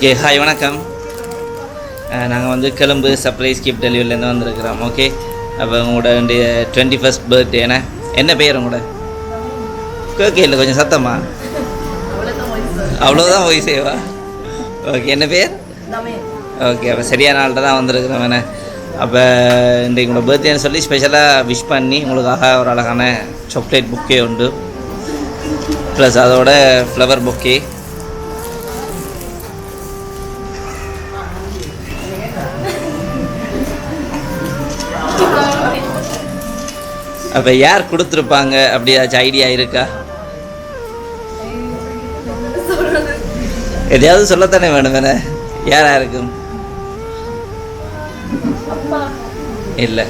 Okay hi வணக்கம். நாங்கள் வந்து கொழும்பு சர்ப்ரைஸ் கிஃப்ட் டெலிவரிலேருந்து வந்திருக்கிறோம். ஓகே, அப்போ உங்களோட 21st பர்த்டே என்ன பேர் உங்களோட? ஓகே, இல்லை கொஞ்சம் சத்தமா, அவ்வளோதான் போய் சேவா. ஓகே, என்ன பேர்? ஓகே, அப்போ சரியான ஆள்கிட்ட தான் வந்திருக்கிறோம். என்ன அப்போ இன்றைக்கு உங்களோட பர்த்டேன்னு சொல்லி ஸ்பெஷலாக விஷ் பண்ணி உங்களுக்காக ஒரு அழகான சாக்லேட் புக்கே உண்டு, ப்ளஸ் அதோட ஃப்ளவர் புக்கே. அப்போ யார் கொடுத்துருப்பாங்க அப்படியாச்சும் ஐடியா இருக்கா? எதையாவது சொல்லத்தானே வேணும். வேணே யாரா இருக்கும்? இல்லை,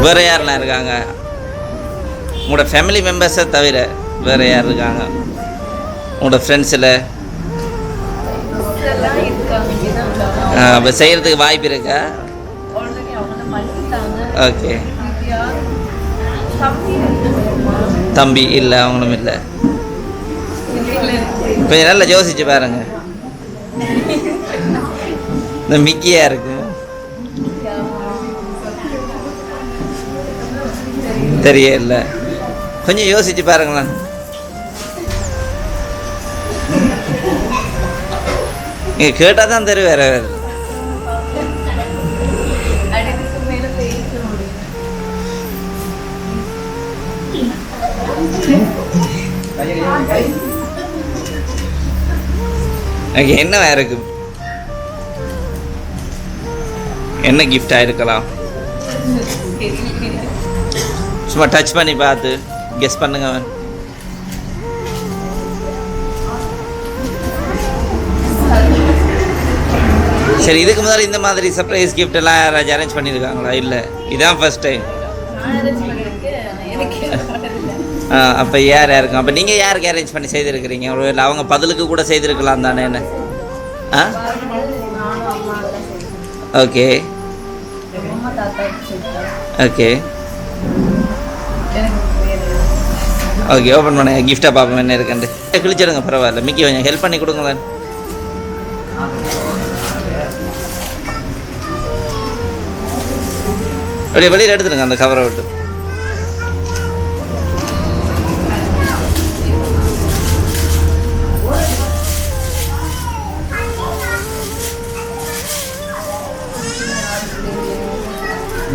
வேற யாரெல்லாம் இருக்காங்க? உங்களோட ஃபேமிலி மெம்பர்ஸை தவிர வேற யார் இருக்காங்க? உங்களோட ஃப்ரெண்ட்ஸில் அப்போ செய்கிறதுக்கு வாய்ப்பு இருக்கா? ஓகே, தம்பி இல்லை, அவங்களும் இல்லை. கொஞ்சம் நல்லா யோசிச்சு பாருங்க. இந்த மிக்கியா இருக்கும் தெரியல, கொஞ்சம் யோசிச்சு பாருங்களேன். நீங்க கேட்டால் தான் தெரியும். வேற வேறு என்ன இருக்கு? என்ன கிஃப்டா இருக்கலாம்? சும்மா டச் பண்ணி பார்த்து கெஸ் பண்ணுங்க. சரி, இதுக்கு முதல்ல இந்த மாதிரி சர்ப்ரைஸ் கிஃப்ட் எல்லாம் யாராச்சும் அரேஞ்ச் பண்ணியிருக்காங்களா? இல்லை, இதுதான் ஃபர்ஸ்ட் டைம். அப்போ யார் யாருக்கும்? அப்போ நீங்கள் யாருக்கு அரேஞ்ச் பண்ணி செய்திருக்கிறீங்க? ஒரு அவங்க பதிலுக்கு கூட செய்திருக்கலாம் தானே? என்ன ஓகே ஓகே ஓகே, ஓப்பன் பண்ண கிஃப்டாக பார்ப்போம் என்ன இருக்குன்ட்டு. கிழிச்சிடுங்க, பரவாயில்ல. மிக்கி கொஞ்சம் ஹெல்ப் பண்ணி கொடுங்களேன். அப்படியே வெளியில் எடுத்துடுங்க அந்த கவரை விட்டு.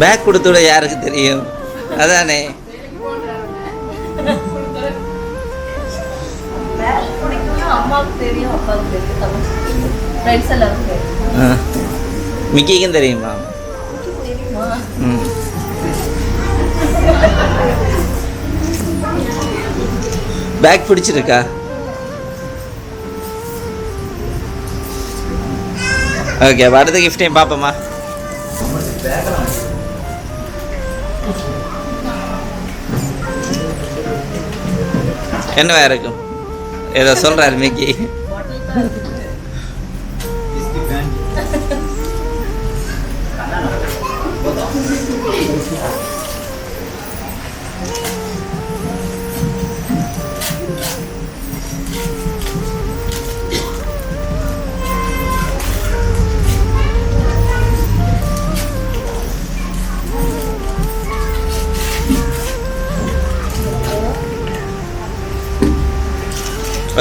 பேக் கொடுத்துட யாருக்கு தெரியும்? அதானே. மிக்கிக்கும் தெரியுமா? பேக் பிடிச்சிருக்கா? ஓகே, அடுத்த கிஃப்டையும் பார்ப்போமா? என்னவா இருக்கும்? ஏதோ சொல்றாரு மிக்கி.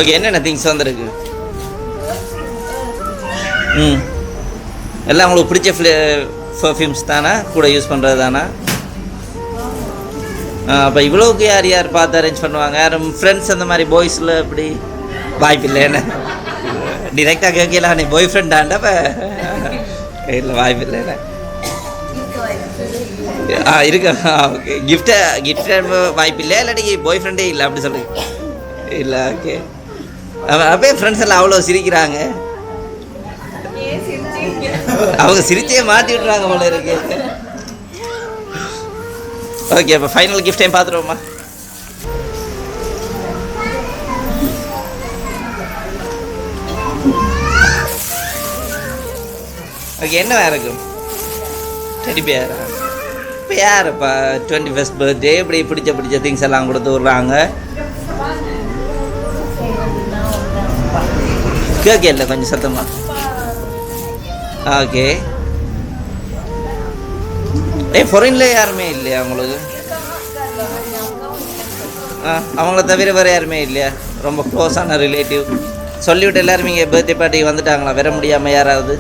ஓகே, என்னென்ன திங்ஸ் வந்துருக்கு? எல்லாம் உங்களுக்கு பிடிச்ச பர்ஃப்யூம்ஸ் தானே கூட யூஸ் பண்ணுறது தானே? அப்போ இவ்வளோக்கு யார் யார் பார்த்து அரேஞ்ச் பண்ணுவாங்க? யாரும் ஃப்ரெண்ட்ஸ் அந்த மாதிரி பாய்ஸில் இப்படி வாய்ப்பு இல்லை? என்ன டிரெக்டாக கேட்கலாம், நீ பாய் ஃப்ரெண்டாண்டா? இப்போ இல்லை, வாய்ப்பு இல்லை. என்ன இருக்கு? ஓகே, கிஃப்ட்டு வாய்ப்பு இல்லை, இல்லாட்டி பாய் ஃப்ரெண்டே இல்லை அப்படி சொல்லி இல்லை? ஓகே, அப்பயே ஃப்ரெண்ட்ஸ் எல்லாம் அவ்வளோ சிரிக்கிறாங்க. அவங்க சிரிச்சே மாற்றி விட்றாங்க போல இருக்கு. ஓகே, அப்போ ஃபைனல் கிஃப்டையும் பார்த்துருவோம்மா. ஓகே, என்ன இருக்கும்? டெடி பியரா? இப்போ யார் இப்போ 21st பர்த்டே இப்படி பிடிச்ச திங்ஸ் எல்லாம் கொடுத்து விட்றாங்க. கேட்கல கொஞ்சம் சத்தமாக. ஓகே. ஃபாரின்ல யாருமே இல்லையா உங்களுக்கு? அவங்கள தவிர வேறு யாருமே இல்லையா? ரொம்ப க்ளோஸான ரிலேட்டிவ் சொல்லிவிட்டு எல்லாருமே இங்கே பர்த்டே பார்ட்டிக்கு வந்துட்டாங்களா? வர முடியாமல் யாராவது?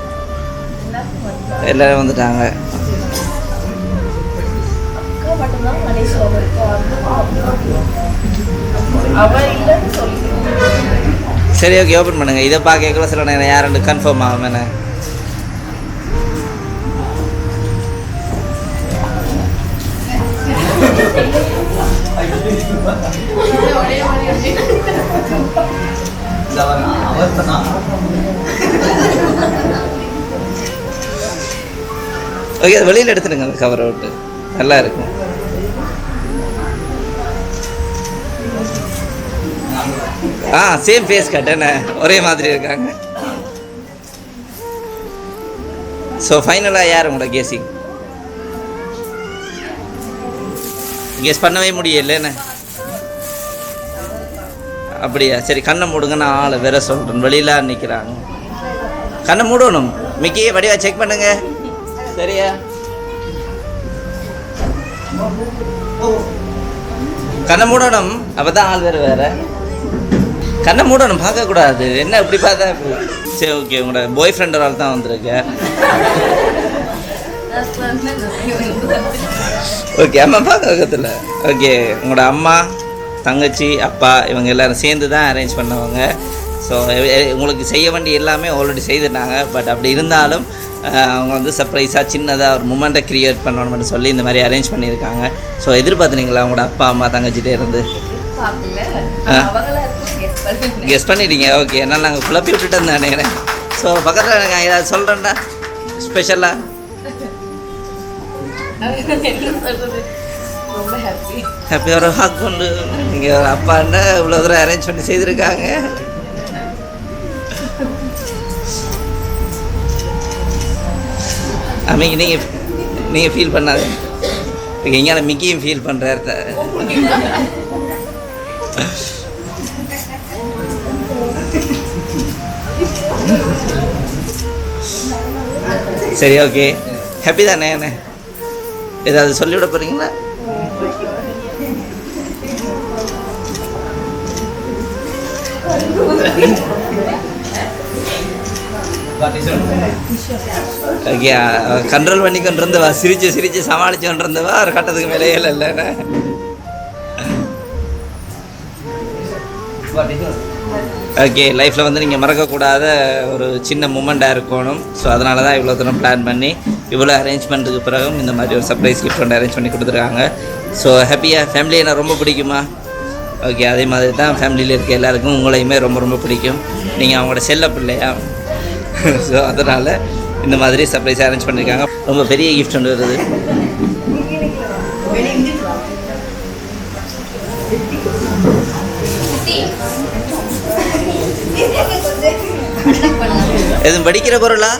எல்லோரும் வந்துட்டாங்க. சரி ஓகே, ஓப்பன் பண்ணுங்கள். இதை பார்க்கல சில நேரம் யாருன்னு கன்ஃபார்ம் ஆகும். என்ன ஓகே, அது வெளியில் எடுத்துடுங்க அந்த கவரை விட்டு. நல்லா இருக்கும். சேம் ஃபேஸ் கட் என்ன ஒரே மாதிரி இருக்காங்க. ஸோ ஃபைனலாக யார் உங்களோட கெஸ்ஸிங்? கெஸ் பண்ணவே முடியல என்ன? அப்படியா? சரி கண்ணை மூடுங்க, நான் ஆளை வேற சொல்கிறேன். வெளியில நிற்கிறாங்க. கண்ணை மூடணும். மிக்கியை வடிவா செக் பண்ணுங்க. சரியா? கண்ணை மூடணும். அப்போ தான் ஆள் வேறு கண்ணை மூடணும். பார்க்கக்கூடாது. என்ன இப்படி பார்த்தா? சரி ஓகே, உங்களோட பாய் ஃப்ரெண்ட் ஒரு ஆள் தான் வந்திருக்கேன். ஓகே, அம்மா பார்க்கறதுல. ஓகே, உங்களோட அம்மா தங்கச்சி அப்பா இவங்க எல்லோரும் சேர்ந்து தான் அரேஞ்ச் பண்ணவங்க. ஸோ உங்களுக்கு செய்ய வேண்டிய எல்லாமே ஆல்ரெடி செய்துட்டாங்க. பட் அப்படி இருந்தாலும் அவங்க வந்து சர்ப்ரைஸாக சின்னதாக ஒரு மூமெண்ட்டை க்ரியேட் பண்ணணும்னு சொல்லி இந்த மாதிரி அரேஞ்ச் பண்ணியிருக்காங்க. ஸோ எதிர்பார்த்துனீங்களா உங்களோட அப்பா அம்மா தங்கச்சிட்டே இருந்து? கெஸ் பண்ணிட்டீங்க. ஓகே, என்னால் நாங்கள் குழப்பி விட்டுட்டு தானே. ஸோ பக்கத்தில் நாங்கள் ஏதாவது சொல்கிறேன்டா ஸ்பெஷலாக? ஹாப்பி ஒரு ஹாக் கொண்டு நீங்கள் ஒரு அப்பான்னா இவ்வளோ தூரம் அரேஞ்ச் பண்ணி செய்திருக்காங்க. அம்மிக்கு நீங்கள் ஃபீல் பண்ணாது. எங்கேயான மிக்கியும் ஃபீல் பண்ணுறாரு. சரி ஓகே, ஹாப்பி தானே? என்ன ஏதாவது சொல்லிவிட போகிறீங்களா? ஓகே, கண்ட்ரோல் பண்ணி கொண்டு இருந்தவா, சிரிச்சு சமாளிச்சு கொண்டு இருந்தவா ஒரு கட்டத்துக்கு மேலே இல்லைண்ணே. ஓகே, லைஃப்பில் வந்து நீங்கள் மறக்கக்கூடாத ஒரு சின்ன மூமெண்ட்டாக இருக்கணும். ஸோ அதனால தான் இவ்வளோ தூரம் பிளான் பண்ணி இவ்வளோ அரேஞ்ச்மெண்ட்டுக்கு பிறகும் இந்த மாதிரி ஒரு சர்ப்ரைஸ் கிஃப்ட் ஒன்று அரேஞ்ச் பண்ணி கொடுத்துருக்காங்க. ஸோ ஹாப்பியாக ஃபேமிலியை எனக்கு ரொம்ப பிடிக்குமா? ஓகே, அதே மாதிரி தான் ஃபேமிலியில் இருக்க எல்லாருக்கும் உங்களையுமே ரொம்ப பிடிக்கும். நீங்கள் அவங்களோட செல்ல பிள்ளையா. ஸோ அதனால் இந்த மாதிரி சர்ப்ரைஸ் அரேஞ்ச் பண்ணியிருக்காங்க. ரொம்ப பெரிய கிஃப்ட் ஒன்று வருது. எதுவும் படிக்கிற பொருளா?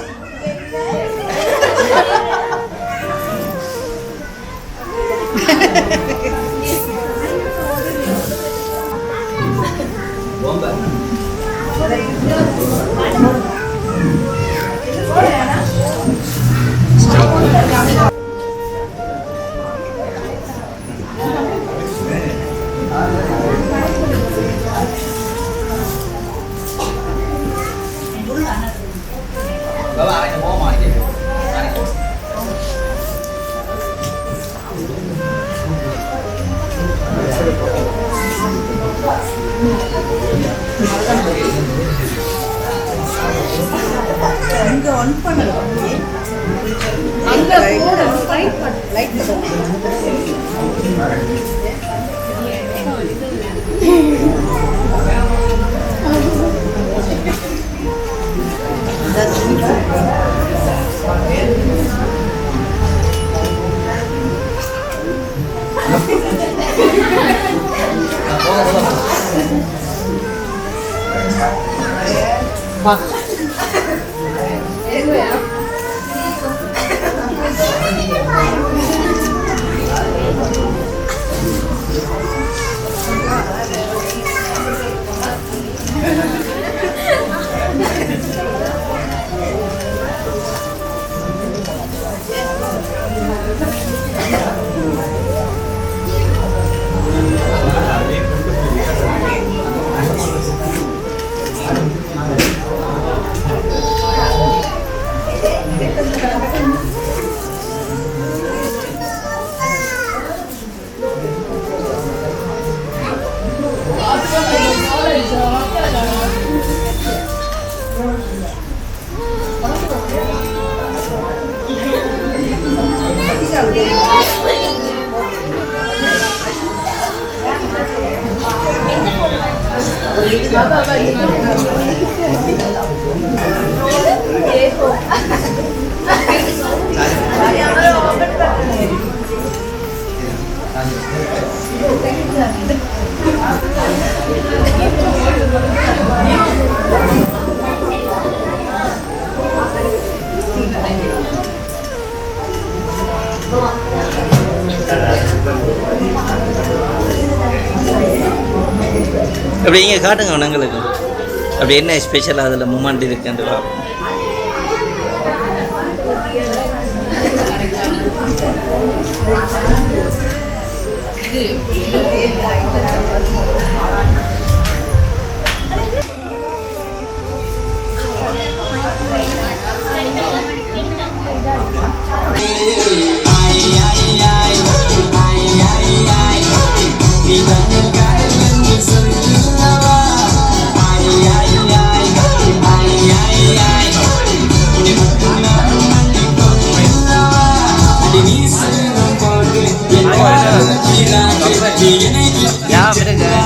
அப்படி இங்கே காட்டுங்க உனங்களுக்கு அப்படி என்ன ஸ்பெஷலாக அதில் மூமெண்ட் இருக்குன்னு பார்ப்போம்.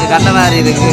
கண்ண மாதிரி இருக்கு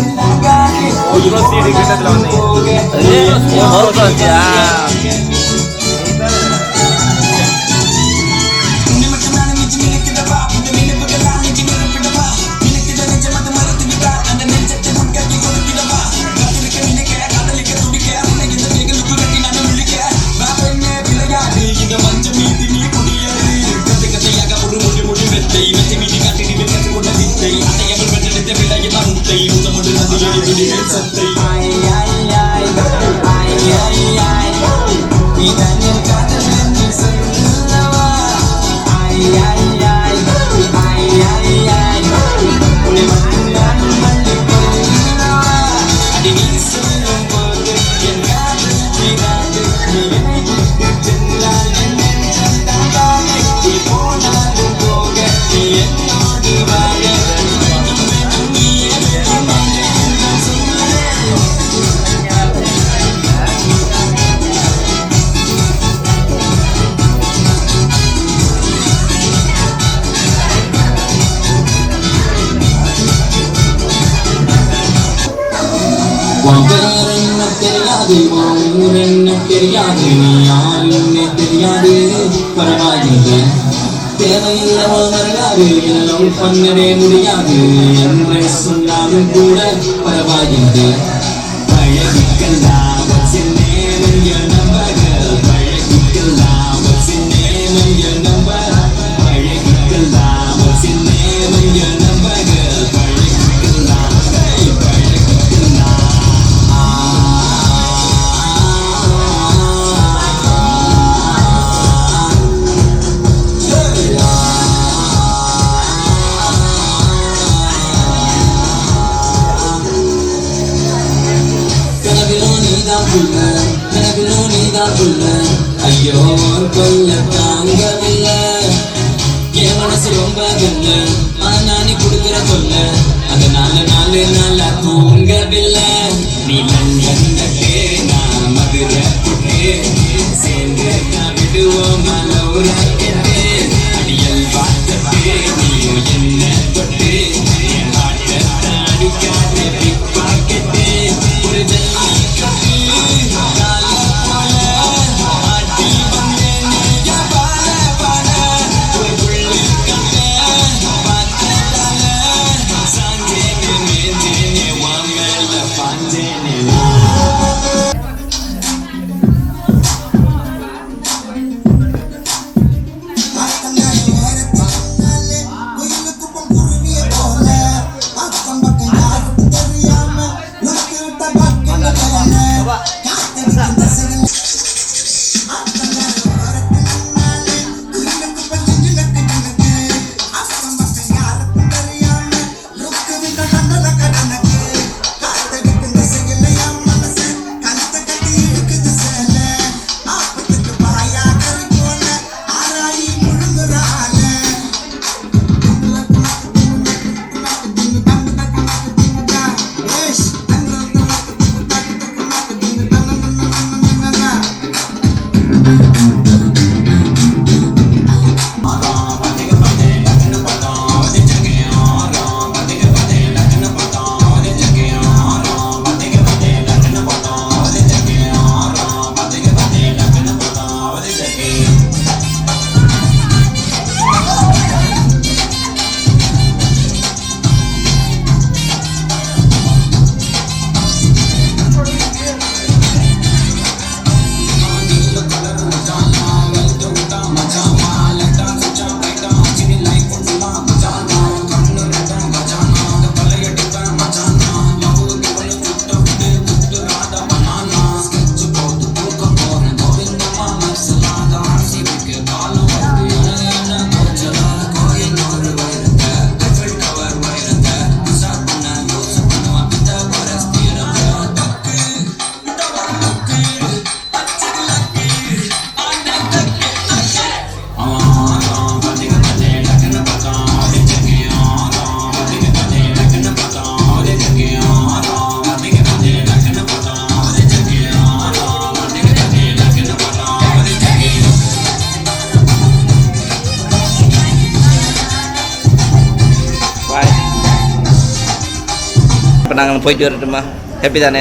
தெரியாது நீ யாருன்னே தெரியாது பரவாயில்லை தேவையில்லவோ வரலாறு எல்லாம் பண்ணவே முடியாது என்று சொன்னாலும் கூட பரவாயில்லை பழகிக்கலாம் நம்பர்கள் பழகிக்கலாம் நம்பர் பழகிக்கலாம் நம்பர்கள் பழகிக்கலாம் ஐயோ கொல்ல தாங்கவில்லை என் மனசு ரொம்ப வெல்ல நானே கொடுக்குற சொல்ல அதனால நாளா தூங்கவில்லை நீ லண்டே நான் மதுரை சேர்ந்து நான் விடுவோம் மலோர அடியல் பார்த்தே நீயோ என்ன தொட்டு என் ஆட்ட அடிக்காத பிக் பாக்கெட்டு ஒரு அப்போ நாங்கள் போயிட்டு வரட்டுமா? ஹாப்பி தானே?